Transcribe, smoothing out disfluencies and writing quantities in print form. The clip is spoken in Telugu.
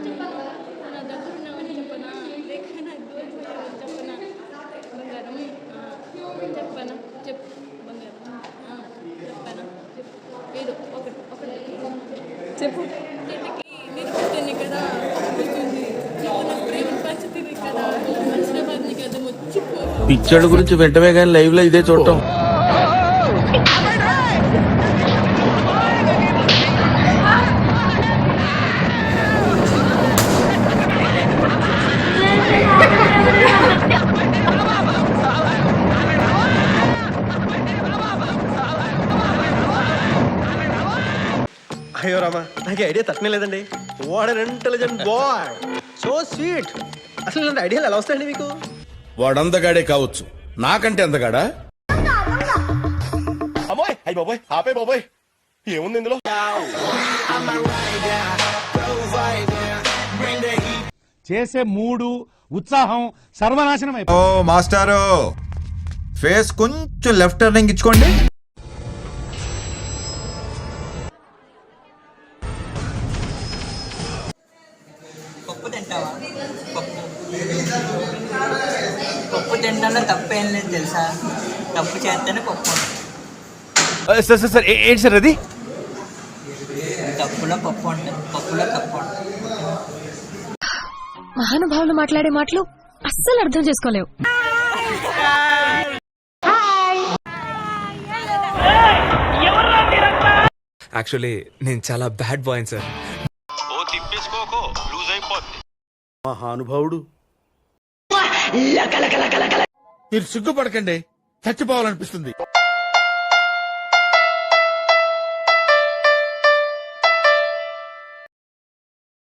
నా దగ్గర ఉన్నామని చెప్పనా, లేక నాకు దూరపోయావని చెప్పనా? బంగారం చెప్పనా? చెప్పు బంగారం, చెప్పనా? చెప్పు, ఏదో ఒకటి చెప్పు. ఇంటికి నేర్పిస్తేనే కదా వస్తుంది. నువ్వు నాకు ప్రేమను పంచుతుంది కదా, మనసులో బాధని కదా ముచ్చిపో. పిక్చర్ గురించి వెంటనే కానీ లైవ్ లో ఇదే చూడటం. అయ్యో రామా, నాకు ఐడియా తట్టనే లేదండి. What an intelligent boy, so sweet. అసలు ఇలాంటి ఐడియాలు ఎలా వస్తాయండి మీకు? వాడందగాడే కావచ్చు, నాకంటే అందగాడా? అమ్మాయి అయ్యి బాబోయ్, ఆపే బాబోయ్, ఏముంది ఇందులో? చేసే మూడు ఉత్సాహం సర్వనాశనం అయిపోయింది. ఓ మాస్టారు, ఫేస్ కొంచెం లెఫ్ట్ టర్నింగ్ ఇచ్చుకోండి. పప్పు తింటావా? పప్పు తింటాలో తప్పు ఏం లేదు తెలుసా, తప్పు చేస్తేనే పప్పు. సార్ సార్ సార్ ఏంటి సార్ అది? తప్పులో పప్పు ఉంటుంది, పప్పులో తప్పు ఉంటుంది. మహానుభావులు మాట్లాడే మాటలు అస్సలు అర్థం చేసుకోలేవు. యాక్చువల్లీ నేను చాలా బ్యాడ్ బాయ్ సార్. మహానుభావుడు, మీరు సిగ్గుపడకండి, చచ్చిపోవాలనిపిస్తుంది.